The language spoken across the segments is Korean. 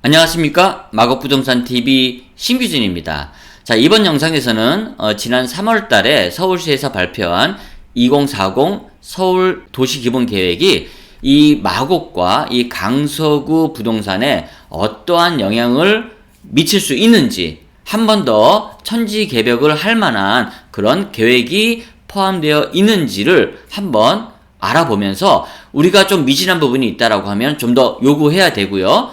안녕하십니까? 마곡부동산TV 신규진입니다. 자, 이번 영상에서는 지난 3월 달에 서울시에서 발표한 2040 서울 도시기본계획이 이 마곡과 이 강서구 부동산에 어떠한 영향을 미칠 수 있는지, 한 번 더 천지개벽을 할 만한 그런 계획이 포함되어 있는지를 한번 알아보면서 우리가 좀 미진한 부분이 있다라고 하면 좀 더 요구해야 되고요.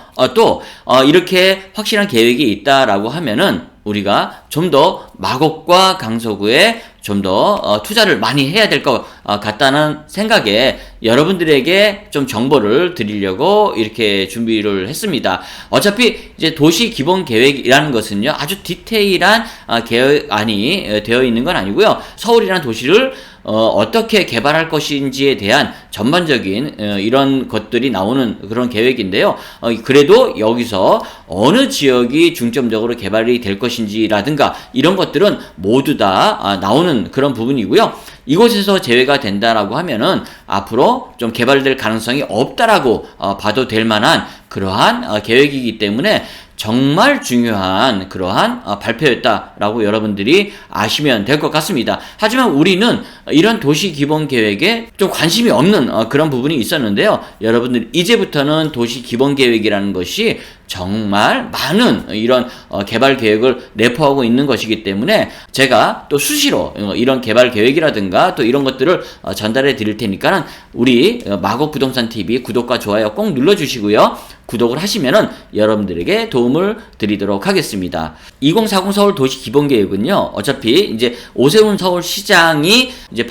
이렇게 확실한 계획이 있다라고 하면은 우리가 좀 더 마곡과 강서구에 좀 더 투자를 많이 해야 될 것 같다는 생각에 여러분들에게 좀 정보를 드리려고 이렇게 준비를 했습니다. 어차피 이제 도시 기본 계획이라는 것은요, 아주 디테일한 계획안이 되어 있는 건 아니고요. 서울이라는 도시를 어떻게 개발할 것인지에 대한 전반적인 이런 것들이 나오는 그런 계획인데요. 그래도 여기서 어느 지역이 중점적으로 개발이 될 것인지라든가 이런 것들은 모두 다 나오는 그런 부분이고요. 이곳에서 제외가 된다라고 하면은 앞으로 좀 개발될 가능성이 없다라고 봐도 될 만한 그러한 계획이기 때문에 정말 중요한 그러한 발표였다라고 여러분들이 아시면 될 것 같습니다. 하지만 우리는 이런 도시 기본 계획에 좀 관심이 없는 그런 부분이 있었는데요. 여러분들 이제부터는 도시 기본 계획이라는 것이 정말 많은 이런 개발 계획을 내포하고 있는 것이기 때문에 제가 또 수시로 이런 개발 계획이라든가 또 이런 것들을 전달해 드릴 테니까는 우리 마곡부동산TV 구독과 좋아요 꼭 눌러주시고요. 구독을 하시면은 여러분들에게 도움을 드리도록 하겠습니다. 2040 서울 도시 기본 계획은요, 어차피 이제 오세훈 서울시장이 이제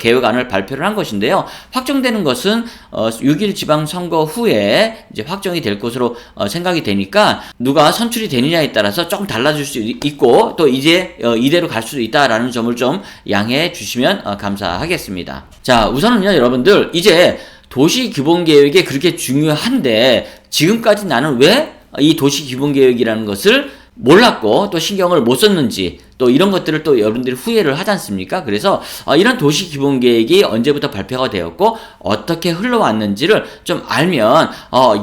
계획안을 발표를 한 것인데요. 확정되는 것은 6일 지방선거 후에 이제 확정이 될 것으로 생각이 되니까 누가 선출이 되느냐에 따라서 조금 달라질 수 있고 또 이제 이대로 갈 수도 있다라는 점을 좀 양해해 주시면 감사하겠습니다. 자, 우선은요, 여러분들 이제 도시 기본 계획이 그렇게 중요한데 지금까지 나는 왜 이 도시 기본 계획이라는 것을 몰랐고 또 신경을 못 썼는지 또 이런 것들을 또 여러분들이 후회를 하지 않습니까? 그래서 이런 도시 기본 계획이 언제부터 발표가 되었고 어떻게 흘러왔는지를 좀 알면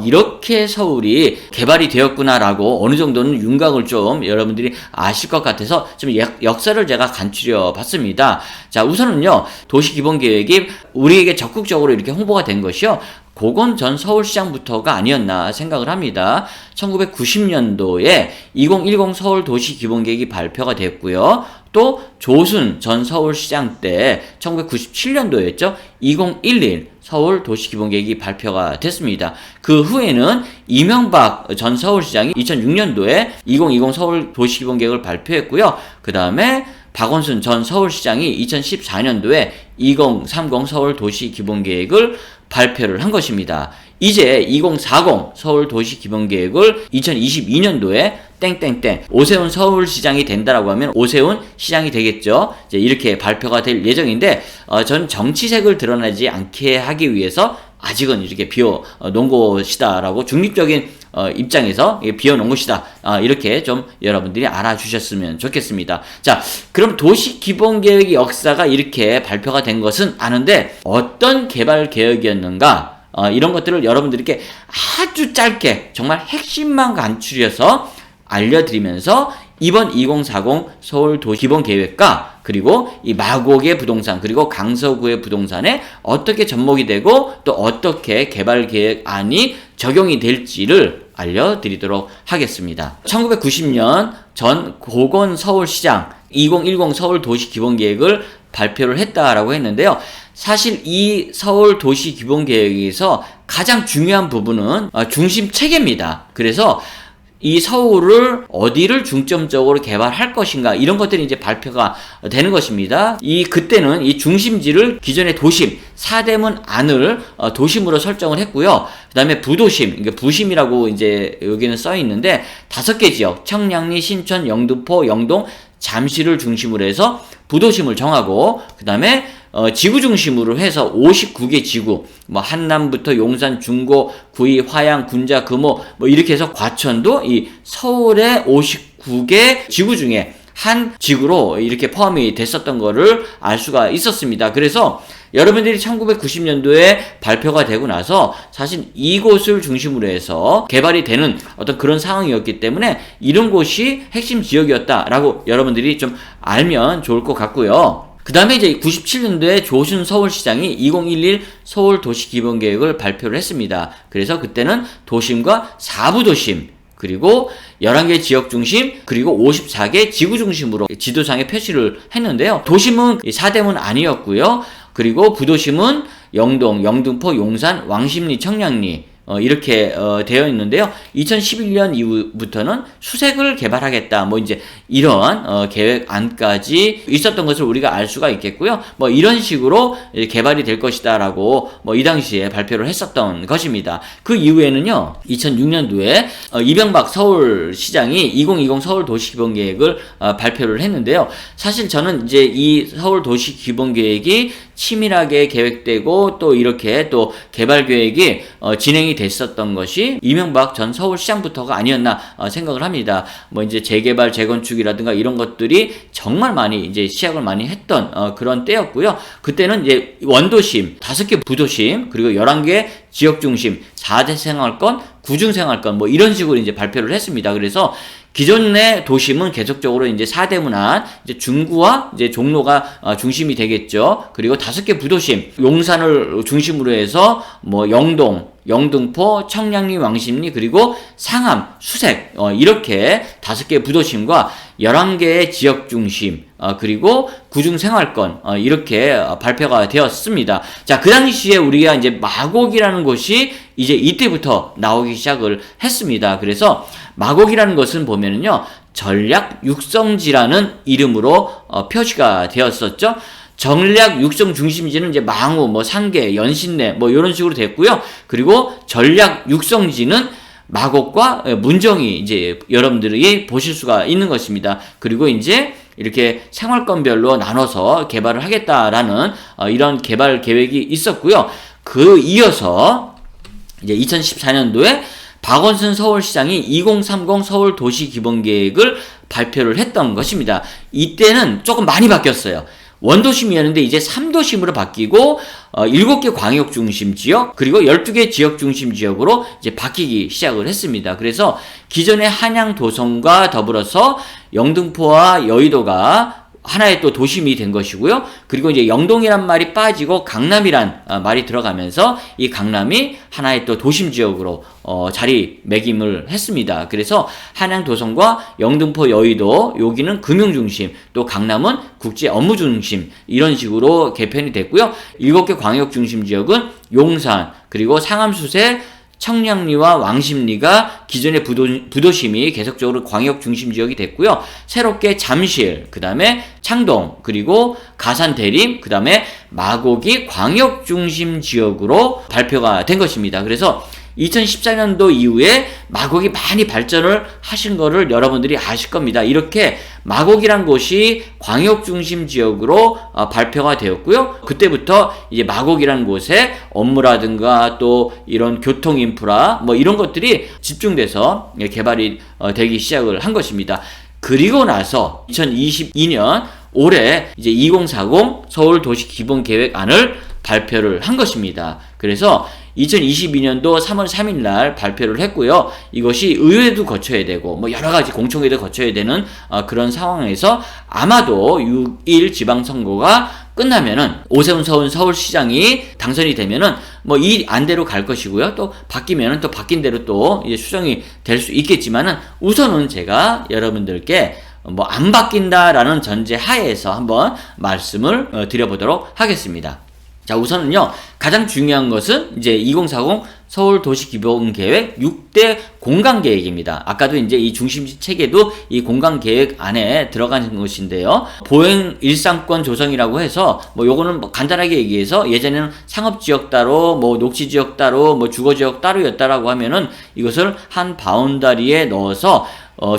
이렇게 서울이 개발이 되었구나라고 어느 정도는 윤곽을 좀 여러분들이 아실 것 같아서 좀 역사를 제가 간추려 봤습니다. 자, 우선은요, 도시 기본 계획이 우리에게 적극적으로 이렇게 홍보가 된 것이요, 고건 전 서울시장부터가 아니었나 생각을 합니다. 1990년도에 2010 서울 도시기본계획이 발표가 됐고요. 또 조순 전 서울시장 때 1997년도였죠. 2011 서울 도시기본계획이 발표가 됐습니다. 그 후에는 이명박 전 서울시장이 2006년도에 2020 서울 도시기본계획을 발표했고요. 그 다음에 박원순 전 서울시장이 2014년도에 2030 서울 도시기본계획을 발표를 한 것입니다. 이제 2040 서울 도시기본계획을 2022년도에 땡땡땡 오세훈 서울시장이 된다라고 하면 오세훈 시장이 되겠죠. 이제 이렇게 발표가 될 예정인데 전 정치색을 드러나지 않게 하기 위해서 아직은 이렇게 비워놓은 것이다라고 중립적인 입장에서 비워놓은 것이다. 이렇게 좀 여러분들이 알아주셨으면 좋겠습니다. 자, 그럼 도시기본계획의 역사가 이렇게 발표가 된 것은 아는데 어떤 개발 계획이었는가? 이런 것들을 여러분들께 아주 짧게 정말 핵심만 간추려서 알려드리면서 이번 2040 서울 도시기본계획과 그리고 이 마곡의 부동산 그리고 강서구의 부동산에 어떻게 접목이 되고 또 어떻게 개발 계획안이 적용이 될지를 알려드리도록 하겠습니다. 1990년 전 고건 서울시장 2010 서울 도시기본계획을 발표를 했다라고 했는데요. 사실 이 서울 도시기본계획에서 가장 중요한 부분은 중심 체계입니다. 그래서 이 서울을 어디를 중점적으로 개발할 것인가 이런 것들이 이제 발표가 되는 것입니다. 그때는 이 중심지를 기존의 도심 사대문 안을 도심으로 설정을 했고요. 그다음에 부도심, 그러니까 부심이라고 이제 여기는 써 있는데 5개 지역 청량리, 신천, 영등포, 영동, 잠실을 중심으로 해서 부도심을 정하고 그다음에 지구 중심으로 해서 59개 지구, 한남부터 용산, 중고, 구리, 화양, 군자, 금호, 이렇게 해서 과천도 이 서울의 59개 지구 중에 한 지구로 이렇게 포함이 됐었던 거를 알 수가 있었습니다. 그래서 여러분들이 1990년도에 발표가 되고 나서 사실 이곳을 중심으로 해서 개발이 되는 어떤 그런 상황이었기 때문에 이런 곳이 핵심 지역이었다라고 여러분들이 좀 알면 좋을 것 같고요. 그 다음에 이제 97년도에 조순 서울시장이 2011 서울 도시기본계획을 발표를 했습니다. 그래서 그때는 도심과 4부 도심, 그리고 11개 지역 중심, 그리고 54개 지구 중심으로 지도상에 표시를 했는데요. 도심은 4대문 아니었고요. 그리고 부도심은 영동, 영등포, 용산, 왕십리, 청량리 이렇게 되어 있는데요. 2011년 이후부터는 수색을 개발하겠다. 뭐 이제 이런 계획안까지 있었던 것을 우리가 알 수가 있겠고요. 뭐 이런 식으로 개발이 될 것이다라고 뭐 이 당시에 발표를 했었던 것입니다. 그 이후에는요. 2006년도에 이명박 서울시장이 2020 서울 도시기본계획을 발표를 했는데요. 사실 저는 이제 이 서울 도시기본계획이 치밀하게 계획되고 또 이렇게 또 개발 계획이 진행이 됐었던 것이 이명박 전 서울시장부터가 아니었나 생각을 합니다. 뭐 이제 재개발, 재건축이라든가 이런 것들이 정말 많이 이제 시작을 많이 했던 그런 때였고요. 그때는 이제 원도심, 5개 부도심, 그리고 11개 지역 중심, 4대 생활권, 구중 생활권 뭐 이런 식으로 이제 발표를 했습니다. 그래서 기존의 도심은 계속적으로 이제 4대문 안, 이제 중구와 이제 종로가 중심이 되겠죠. 그리고 5개 부도심, 용산을 중심으로 해서 뭐 영동, 영등포, 청량리, 왕십리, 그리고 상암, 수색 이렇게 5개 부도심과 11개의 지역 중심, 그리고 구중 생활권 이렇게 발표가 되었습니다. 자, 그 당시에 우리가 이제 마곡이라는 곳이 이제 이때부터 나오기 시작을 했습니다. 그래서 마곡이라는 것은 보면은요, 전략 육성지라는 이름으로 표시가 되었었죠. 전략 육성 중심지는 이제 망우, 뭐 상계, 연신내, 뭐 이런 식으로 됐고요. 그리고 전략 육성지는 마곡과 문정이 이제 여러분들이 보실 수가 있는 것입니다. 그리고 이제 이렇게 생활권별로 나눠서 개발을 하겠다라는 이런 개발 계획이 있었고요. 그 이어서 이제 2014년도에 박원순 서울시장이 2030 서울 도시기본계획을 발표를 했던 것입니다. 이때는 조금 많이 바뀌었어요. 원도심이었는데 이제 3도심으로 바뀌고 7개 광역 중심 지역 그리고 12개 지역 중심 지역으로 이제 바뀌기 시작을 했습니다. 그래서 기존의 한양 도성과 더불어서 영등포와 여의도가 하나의 또 도심이 된 것이고요. 그리고 이제 영동이란 말이 빠지고 강남이란 말이 들어가면서 이 강남이 하나의 또 도심 지역으로 자리매김을 했습니다. 그래서 한양 도성과 영등포 여의도 여기는 금융 중심, 또 강남은 국제 업무 중심 이런 식으로 개편이 됐고요. 7개 광역 중심 지역은 용산, 그리고 상암 수세, 청량리와 왕십리가 기존의 부도심이 계속적으로 광역 중심 지역이 됐고요. 새롭게 잠실, 그 다음에 창동, 그리고 가산 대림, 그 다음에 마곡이 광역 중심 지역으로 발표가 된 것입니다. 그래서 2014년도 이후에 마곡이 많이 발전을 하신 거를 여러분들이 아실 겁니다. 이렇게 마곡이란 곳이 광역 중심 지역으로 발표가 되었고요. 그때부터 이제 마곡이라는 곳에 업무라든가 또 이런 교통 인프라 뭐 이런 것들이 집중돼서 개발이 되기 시작을 한 것입니다. 그리고 나서 2022년 올해 이제 2040 서울 도시 기본 계획안을 발표를 한 것입니다. 그래서 2022년도 3월 3일 날 발표를 했고요. 이것이 의회도 거쳐야 되고 뭐 여러 가지 공청회도 거쳐야 되는 그런 상황에서 아마도 6일 지방선거가 끝나면은 오세훈 서울시장이 당선이 되면은 뭐 이 안대로 갈 것이고요. 또 바뀌면은 또 바뀐 대로 또 이제 수정이 될 수 있겠지만은 우선은 제가 여러분들께 뭐 안 바뀐다라는 전제 하에서 한번 말씀을 드려보도록 하겠습니다. 자, 우선은요, 가장 중요한 것은 이제 2040 서울 도시기본계획 6대 공간계획입니다. 아까도 이제 이 중심지 체계도 이 공간계획 안에 들어가는 것인데요. 보행 일상권 조성이라고 해서 뭐 요거는 뭐 간단하게 얘기해서 예전에는 상업지역 따로 뭐 녹지지역 따로 뭐 주거지역 따로였다라고 하면은 이것을 한 바운다리에 넣어서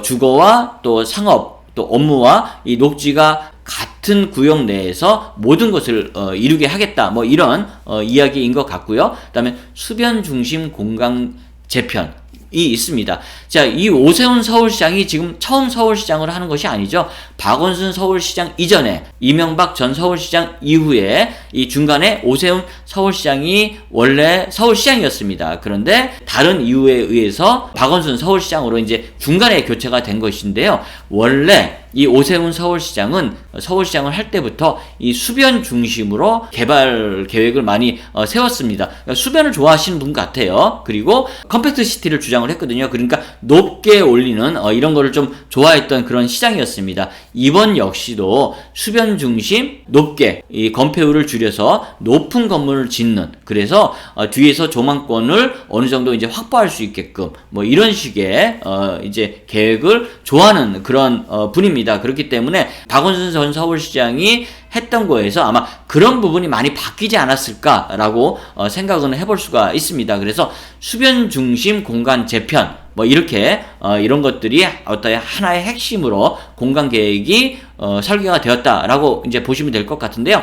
주거와 또 상업 또 업무와 이 녹지가 같은 구역 내에서 모든 것을 이루게 하겠다. 뭐 이런 이야기인 것 같고요. 그다음에 수변 중심 공간 재편이 있습니다. 자, 이 오세훈 서울시장이 지금 처음 서울시장을 하는 것이 아니죠. 박원순 서울시장 이전에 이명박 전 서울시장 이후에 이 중간에 오세훈 서울시장이 원래 서울시장이었습니다. 그런데 다른 이유에 의해서 박원순 서울시장으로 이제 중간에 교체가 된 것인데요. 원래 이 오세훈 서울시장은 서울시장을 할 때부터 이 수변 중심으로 개발 계획을 많이 세웠습니다. 그러니까 수변을 좋아하시는 분 같아요. 그리고 컴팩트 시티를 주장을 했거든요. 그러니까 높게 올리는 이런 거를 좀 좋아했던 그런 시장이었습니다. 이번 역시도 수변 중심 높게 이 건폐율을 줄여서 높은 건물을 짓는, 그래서 뒤에서 조망권을 어느 정도 이제 확보할 수 있게끔 뭐 이런 식의 이제 계획을 좋아하는 그런 분입니다. 그렇기 때문에 박원순 전 서울시장이 했던 거에서 아마 그런 부분이 많이 바뀌지 않았을까라고 생각은 해볼 수가 있습니다. 그래서 수변 중심 공간 재편 뭐 이렇게 이런 것들이 어떤 하나의 핵심으로 공간 계획이 설계가 되었다라고 이제 보시면 될 것 같은데요.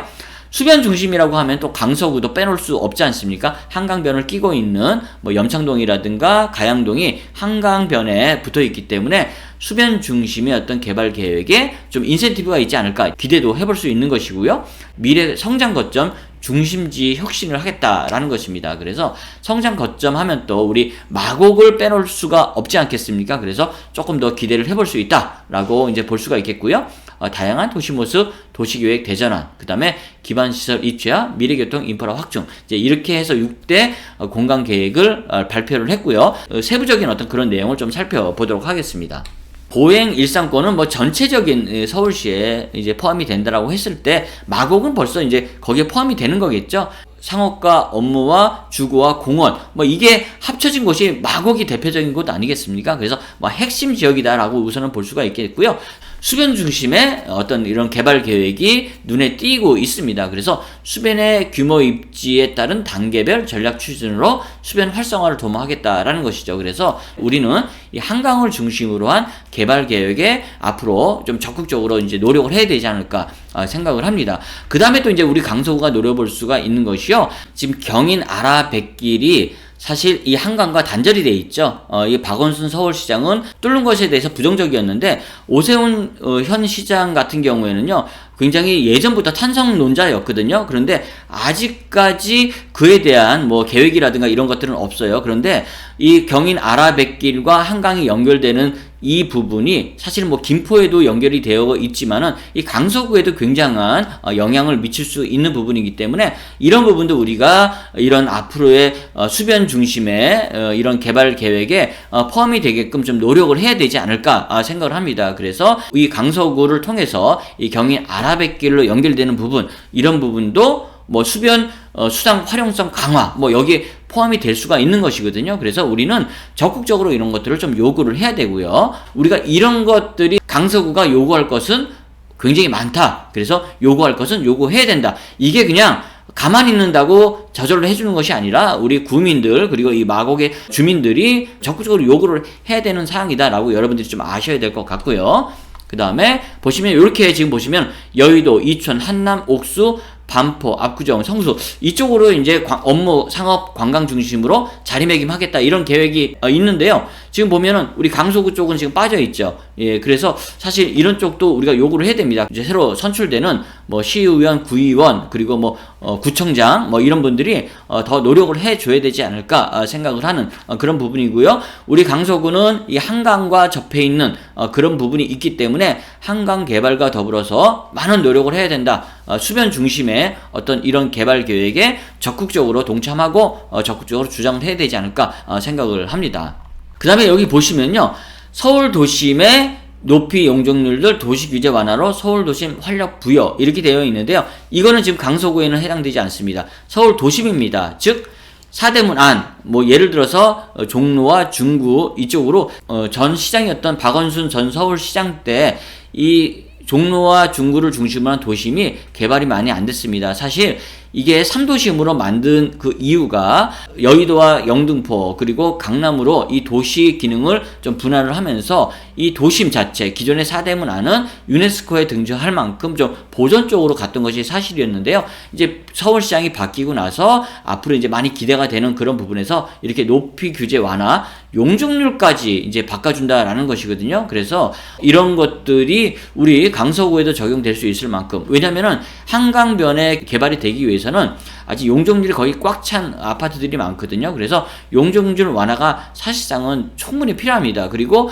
수변 중심이라고 하면 또 강서구도 빼놓을 수 없지 않습니까? 한강변을 끼고 있는 뭐 염창동이라든가 가양동이 한강변에 붙어 있기 때문에 수변 중심의 어떤 개발 계획에 좀 인센티브가 있지 않을까 기대도 해볼 수 있는 것이고요. 미래 성장 거점 중심지 혁신을 하겠다라는 것입니다. 그래서 성장 거점 하면 또 우리 마곡을 빼놓을 수가 없지 않겠습니까? 그래서 조금 더 기대를 해볼 수 있다라고 이제 볼 수가 있겠고요. 다양한 도시 모습, 도시계획 대전환, 그 다음에 기반시설 입주와 미래교통 인프라 확충, 이제 이렇게 해서 6대 공간 계획을 발표를 했고요. 세부적인 어떤 그런 내용을 좀 살펴보도록 하겠습니다. 보행 일상권은 뭐 전체적인 서울시에 이제 포함이 된다라고 했을 때 마곡은 벌써 이제 거기에 포함이 되는 거겠죠. 상업과 업무와 주거와 공원 뭐 이게 합쳐진 곳이 마곡이 대표적인 곳 아니겠습니까? 그래서 뭐 핵심 지역이다라고 우선은 볼 수가 있겠고요. 수변 중심의 어떤 이런 개발 계획이 눈에 띄고 있습니다. 그래서 수변의 규모 입지에 따른 단계별 전략 추진으로 수변 활성화를 도모하겠다라는 것이죠. 그래서 우리는 이 한강을 중심으로 한 개발 계획에 앞으로 좀 적극적으로 이제 노력을 해야 되지 않을까 생각을 합니다. 그 다음에 또 이제 우리 강서구가 노려볼 수가 있는 것이요. 지금 경인 아라뱃길이 사실 이 한강과 단절이 돼 있죠. 이 박원순 서울시장은 뚫는 것에 대해서 부정적이었는데 오세훈 현 시장 같은 경우에는요. 굉장히 예전부터 찬성론자였거든요. 그런데 아직까지 그에 대한 뭐 계획이라든가 이런 것들은 없어요. 그런데 이 경인 아라뱃길과 한강이 연결되는 이 부분이 사실 뭐 김포에도 연결이 되어 있지만은 이 강서구에도 굉장한 영향을 미칠 수 있는 부분이기 때문에 이런 부분도 우리가 이런 앞으로의 수변 중심의 이런 개발 계획에 포함이 되게끔 좀 노력을 해야 되지 않을까 생각을 합니다. 그래서 이 강서구를 통해서 이 경인 아라뱃길로 연결되는 부분, 이런 부분도 뭐 수변 수상 활용성 강화 뭐 여기에 포함이 될 수가 있는 것이거든요. 그래서 우리는 적극적으로 이런 것들을 좀 요구를 해야 되고요. 우리가 이런 것들이 강서구가 요구할 것은 굉장히 많다. 그래서 요구할 것은 요구해야 된다. 이게 그냥 가만히 있는다고 저절로 해주는 것이 아니라 우리 구민들 그리고 이 마곡의 주민들이 적극적으로 요구를 해야 되는 사항이다라고 여러분들이 좀 아셔야 될 것 같고요. 그 다음에 보시면 이렇게 지금 보시면 여의도, 이천, 한남, 옥수, 반포, 압구정, 성수 이쪽으로 이제 업무, 상업, 관광 중심으로 자리매김하겠다 이런 계획이 있는데요. 지금 보면은 우리 강서구 쪽은 지금 빠져 있죠. 예, 그래서 사실 이런 쪽도 우리가 요구를 해야 됩니다. 이제 새로 선출되는 뭐 시의원, 구의원 그리고 뭐 구청장 뭐 이런 분들이 더 노력을 해줘야 되지 않을까 생각을 하는 그런 부분이고요. 우리 강서구는 이 한강과 접해 있는 그런 부분이 있기 때문에 한강 개발과 더불어서 많은 노력을 해야 된다. 수변 중심의 어떤 이런 개발 계획에 적극적으로 동참하고 적극적으로 주장을 해야 되지 않을까 생각을 합니다. 그 다음에 여기 보시면요. 서울 도심의 높이 용적률들 도시 규제 완화로 서울 도심 활력 부여 이렇게 되어 있는데요. 이거는 지금 강서구에는 해당되지 않습니다. 서울 도심입니다. 즉 사대문 안, 뭐 예를 들어서 종로와 중구 이쪽으로 전 시장이었던 박원순 전 서울시장 때 이 종로와 중구를 중심으로 한 도심이 개발이 많이 안 됐습니다. 사실 이게 3도심으로 만든 그 이유가 여의도와 영등포 그리고 강남으로 이 도시 기능을 좀 분할을 하면서 이 도심 자체 기존의 사대문 안은 유네스코에 등재할 만큼 좀 보존 쪽으로 갔던 것이 사실이었는데요. 이제 서울시장이 바뀌고 나서 앞으로 이제 많이 기대가 되는 그런 부분에서 이렇게 높이 규제 완화 용적률까지 이제 바꿔준다라는 것이거든요. 그래서 이런 것들이 우리 강서구에도 적용될 수 있을 만큼, 왜냐면은 한강변에 개발이 되기 위해서 지역에서는 아직 용적률이 거의 꽉 찬 아파트들이 많거든요. 그래서 용적률 완화가 사실상은 충분히 필요합니다. 그리고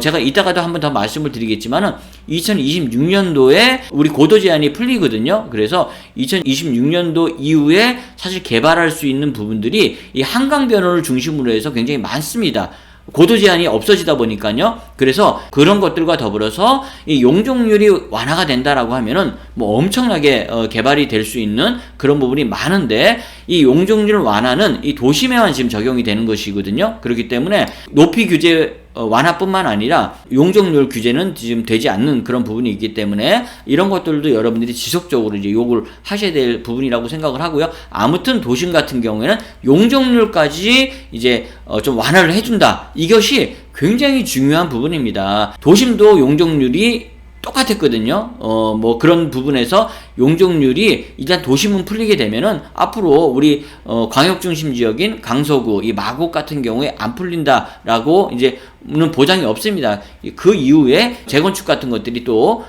제가 이따가도 한 번 더 말씀을 드리겠지만은 2026년도에 우리 고도 제한이 풀리거든요. 그래서 2026년도 이후에 사실 개발할 수 있는 부분들이 이 한강 변호를 중심으로 해서 굉장히 많습니다. 고도 제한이 없어지다 보니까요. 그래서 그런 것들과 더불어서 이 용적률이 완화가 된다라고 하면은 뭐 엄청나게 개발이 될 수 있는 그런 부분이 많은데, 이 용적률 완화는 이 도심에만 지금 적용이 되는 것이거든요. 그렇기 때문에 높이 규제 완화뿐만 아니라 용적률 규제는 지금 되지 않는 그런 부분이 있기 때문에 이런 것들도 여러분들이 지속적으로 이제 요구를 하셔야 될 부분이라고 생각을 하고요. 아무튼 도심 같은 경우에는 용적률까지 이제 좀 완화를 해준다. 이것이 굉장히 중요한 부분입니다. 도심도 용적률이 똑같았거든요. 뭐 그런 부분에서 용적률이 일단 도심은 풀리게 되면은 앞으로 우리 광역중심 지역인 강서구, 이 마곡 같은 경우에 안 풀린다라고 이제는 보장이 없습니다. 그 이후에 재건축 같은 것들이 또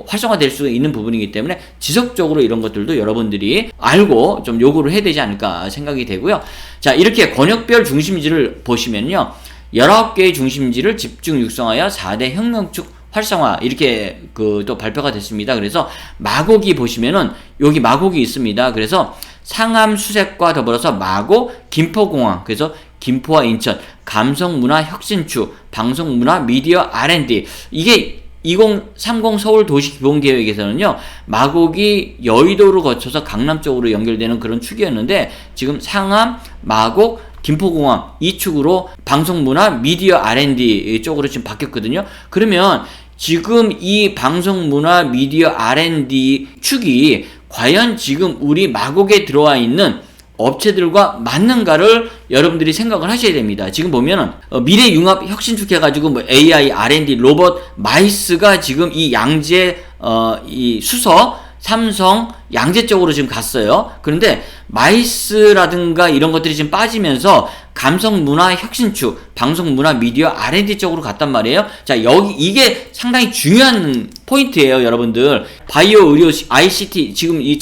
활성화될 수 있는 부분이기 때문에 지속적으로 이런 것들도 여러분들이 알고 좀 요구를 해야 되지 않을까 생각이 되고요. 자, 이렇게 권역별 중심지를 보시면요, 19개의 중심지를 집중 육성하여 4대 혁명축 활성화, 이렇게 또 발표가 됐습니다. 그래서 마곡이 보시면은 여기 마곡이 있습니다. 그래서 상암 수색과 더불어서 마곡, 김포공항, 그래서 김포와 인천, 감성문화 혁신축, 방송문화 미디어 R&D, 이게 2030 서울 도시 기본 계획에서는요, 마곡이 여의도를 거쳐서 강남 쪽으로 연결되는 그런 축이었는데, 지금 상암, 마곡, 김포공항 이 축으로 방송문화 미디어 R&D 쪽으로 지금 바뀌었거든요. 그러면 지금 이 방송문화 미디어 R&D 축이 과연 지금 우리 마곡에 들어와 있는 업체들과 맞는가를 여러분들이 생각을 하셔야 됩니다. 지금 보면은 미래융합 혁신축 해가지고 뭐 AI, R&D, 로봇, 마이스가 지금 이 양재 이 수서, 삼성, 양재 쪽으로 지금 갔어요. 그런데 마이스라든가 이런 것들이 지금 빠지면서 감성문화 혁신축, 방송문화 미디어 R&D 쪽으로 갔단 말이에요. 자, 이게 상당히 중요한 포인트예요, 여러분들. 바이오, 의료, ICT, 지금 이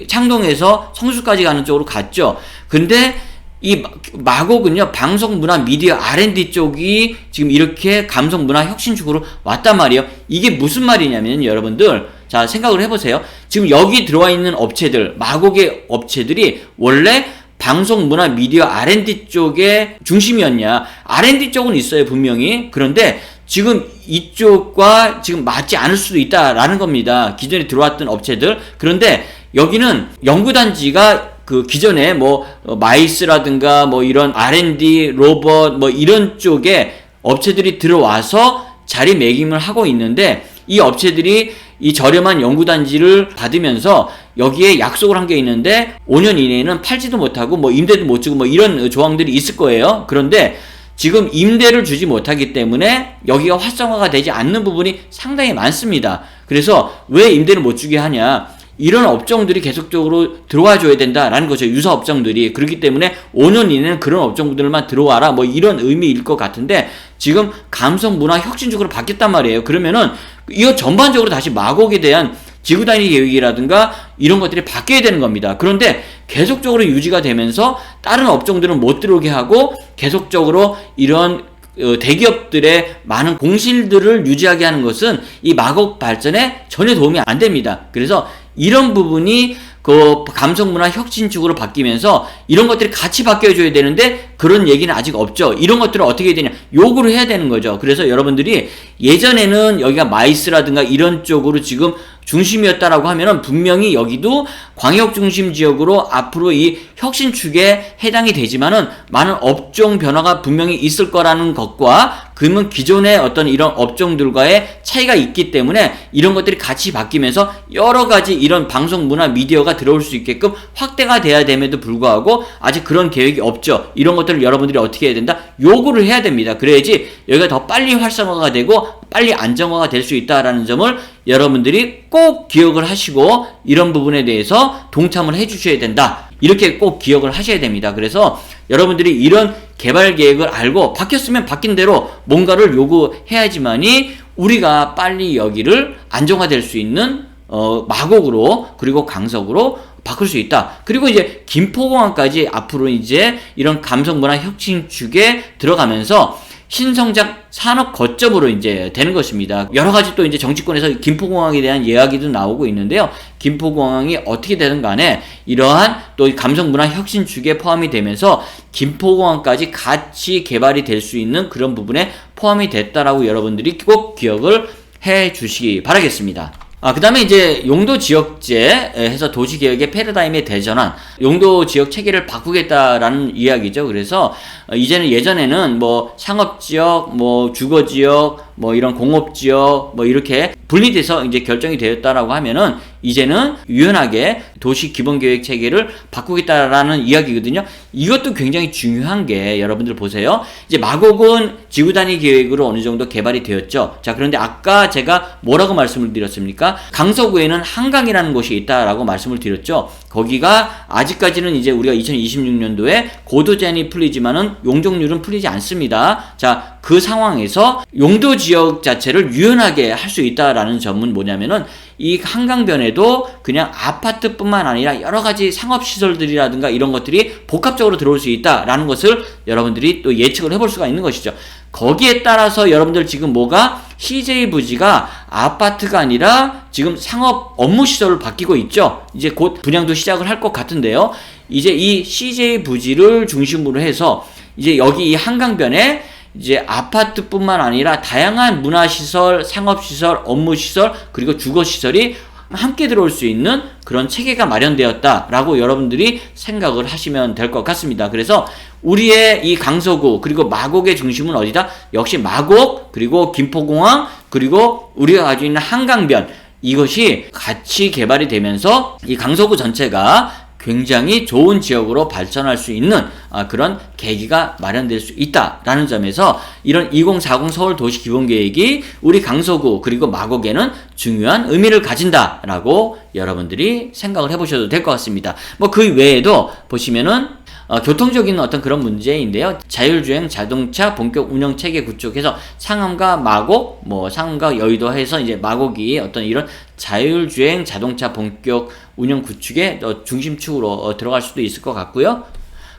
창동에서 성수까지 가는 쪽으로 갔죠. 근데 이 마곡은요, 방송문화 미디어 R&D 쪽이 지금 이렇게 감성문화 혁신축으로 왔단 말이에요. 이게 무슨 말이냐면 여러분들, 자, 생각을 해보세요. 지금 여기 들어와 있는 업체들, 마곡의 업체들이 원래 방송문화 미디어 R&D 쪽의 중심이었냐? R&D 쪽은 있어요, 분명히. 그런데 지금 이쪽과 지금 맞지 않을 수도 있다라는 겁니다. 기존에 들어왔던 업체들. 그런데 여기는 연구단지가 그 기존에 뭐 마이스라든가 뭐 이런 R&D, 로봇 뭐 이런 쪽에 업체들이 들어와서 자리매김을 하고 있는데, 이 업체들이 이 저렴한 연구단지를 받으면서 여기에 약속을 한 게 있는데 5년 이내에는 팔지도 못하고 뭐 임대도 못 주고 뭐 이런 조항들이 있을 거예요. 그런데 지금 임대를 주지 못하기 때문에 여기가 활성화가 되지 않는 부분이 상당히 많습니다. 그래서 왜 임대를 못 주게 하냐? 이런 업종들이 계속적으로 들어와 줘야 된다라는 거죠. 유사 업종들이. 그렇기 때문에 5년 이내는 그런 업종들만 들어와라, 뭐 이런 의미일 것 같은데, 지금 감성문화 혁신축으로 바뀌었단 말이에요. 그러면은 이거 전반적으로 다시 마곡에 대한 지구단위 계획이라든가 이런 것들이 바뀌어야 되는 겁니다. 그런데 계속적으로 유지가 되면서 다른 업종들은 못 들어오게 하고 계속적으로 이런 대기업들의 많은 공실들을 유지하게 하는 것은 이 마곡 발전에 전혀 도움이 안 됩니다. 그래서 이런 부분이 그 감성문화 혁신축으로 바뀌면서 이런 것들이 같이 바뀌어줘야 되는데 그런 얘기는 아직 없죠. 이런 것들을 어떻게 해야 되냐? 요구를 해야 되는 거죠. 그래서 여러분들이 예전에는 여기가 마이스라든가 이런 쪽으로 지금 중심이었다라고 하면은 분명히 여기도 광역 중심 지역으로 앞으로 이 혁신축에 해당이 되지만은 많은 업종 변화가 분명히 있을 거라는 것과, 그러면 기존의 어떤 이런 업종들과의 차이가 있기 때문에 이런 것들이 같이 바뀌면서 여러 가지 이런 방송 문화 미디어가 들어올 수 있게끔 확대가 돼야 됨에도 불구하고 아직 그런 계획이 없죠. 이런 것들을 여러분들이 어떻게 해야 된다? 요구를 해야 됩니다. 그래야지 여기가 더 빨리 활성화가 되고 빨리 안정화가 될 수 있다라는 점을 여러분들이 꼭 기억을 하시고 이런 부분에 대해서 동참을 해주셔야 된다. 이렇게 꼭 기억을 하셔야 됩니다. 그래서 여러분들이 이런 개발 계획을 알고 바뀌었으면 바뀐 대로 뭔가를 요구해야지만이 우리가 빨리 여기를 안정화될 수 있는 마곡으로 그리고 강석으로 바꿀 수 있다. 그리고 이제 김포공항까지 앞으로 이제 이런 감성문화 혁신축에 들어가면서 신성장 산업 거점으로 이제 되는 것입니다. 여러 가지 또 이제 정치권에서 김포공항에 대한 이야기도 나오고 있는데요. 김포공항이 어떻게 되든 간에 이러한 또 감성문화 혁신축에 포함이 되면서 김포공항까지 같이 개발이 될 수 있는 그런 부분에 포함이 됐다라고 여러분들이 꼭 기억을 해 주시기 바라겠습니다. 그 다음에 이제 용도 지역제 해서 도시개혁의 패러다임의 대전환, 용도 지역 체계를 바꾸겠다라는 이야기죠. 그래서 이제는 예전에는 뭐 상업지역, 뭐 주거지역, 뭐 이런 공업지역, 뭐 이렇게 분리돼서 이제 결정이 되었다라고 하면은 이제는 유연하게 도시 기본계획 체계를 바꾸겠다라는 이야기거든요. 이것도 굉장히 중요한 게 여러분들 보세요. 이제 마곡은 지구 단위 계획으로 어느 정도 개발이 되었죠. 자, 그런데 아까 제가 뭐라고 말씀을 드렸습니까? 강서구에는 한강이라는 곳이 있다라고 말씀을 드렸죠. 거기가 아직까지는 이제 우리가 2026년도에 고도 제한이 풀리지만은 용적률은 풀리지 않습니다. 자, 그 상황에서 용도 지역 자체를 유연하게 할 수 있다라는 점은 뭐냐면은 이 한강변에도 그냥 아파트뿐만 아니라 여러 가지 상업시설들이라든가 이런 것들이 복합적으로 들어올 수 있다라는 것을 여러분들이 또 예측을 해볼 수가 있는 것이죠. 거기에 따라서 여러분들 지금 뭐가 CJ 부지가 아파트가 아니라 지금 상업 업무 시설로 바뀌고 있죠. 이제 곧 분양도 시작을 할 것 같은데요. 이제 이 CJ 부지를 중심으로 해서 이제 여기 이 한강변에 이제 아파트뿐만 아니라 다양한 문화시설, 상업시설, 업무시설, 그리고 주거시설이 함께 들어올 수 있는 그런 체계가 마련되었다라고 여러분들이 생각을 하시면 될 것 같습니다. 그래서 우리의 이 강서구 그리고 마곡의 중심은 어디다? 역시 마곡 그리고 김포공항 그리고 우리가 가지고 있는 한강변, 이것이 같이 개발이 되면서 이 강서구 전체가 굉장히 좋은 지역으로 발전할 수 있는 그런 계기가 마련될 수 있다라는 점에서 이런 2040 서울 도시 기본계획이 우리 강서구 그리고 마곡에는 중요한 의미를 가진다라고 여러분들이 생각을 해보셔도 될 것 같습니다. 뭐 그 외에도 보시면은 교통적인 어떤 그런 문제인데요. 자율주행 자동차 본격 운영 체계 구축해서 상암과 마곡, 뭐 상암과 여의도 해서 이제 마곡이 어떤 이런 자율주행 자동차 본격 운영 구축의 중심축으로 들어갈 수도 있을 것 같고요.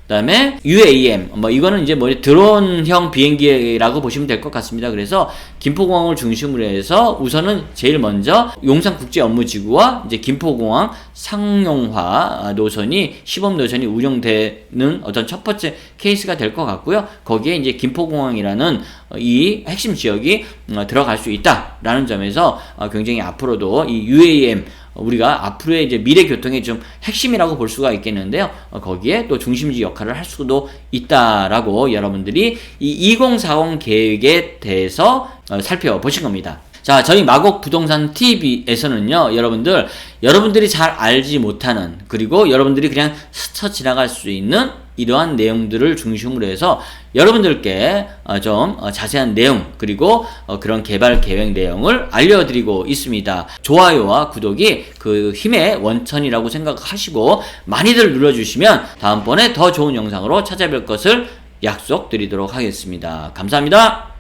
그 다음에 UAM, 뭐 이거는 이제 뭐 드론형 비행기라고 보시면 될 것 같습니다. 그래서 김포공항을 중심으로 해서 우선은 제일 먼저 용산국제업무지구와 이제 김포공항 상용화 노선이 시범 노선이 운영되는 어떤 첫 번째 케이스가 될 것 같고요. 거기에 이제 김포공항이라는 이 핵심 지역이 들어갈 수 있다라는 점에서 굉장히 앞으로도 이 UAM 우리가 앞으로의 이제 미래 교통의 좀 핵심이라고 볼 수가 있겠는데요. 거기에 또 중심지 역할을 할 수도 있다라고 여러분들이 이 2040 계획에 대해서 살펴보신 겁니다. 자, 저희 마곡 부동산 TV에서는요, 여러분들이 잘 알지 못하는, 그리고 여러분들이 그냥 스쳐 지나갈 수 있는 이러한 내용들을 중심으로 해서 여러분들께 좀 자세한 내용, 그리고 그런 개발 계획 내용을 알려드리고 있습니다. 좋아요와 구독이 그 힘의 원천이라고 생각하시고 많이들 눌러주시면 다음번에 더 좋은 영상으로 찾아뵐 것을 약속드리도록 하겠습니다. 감사합니다.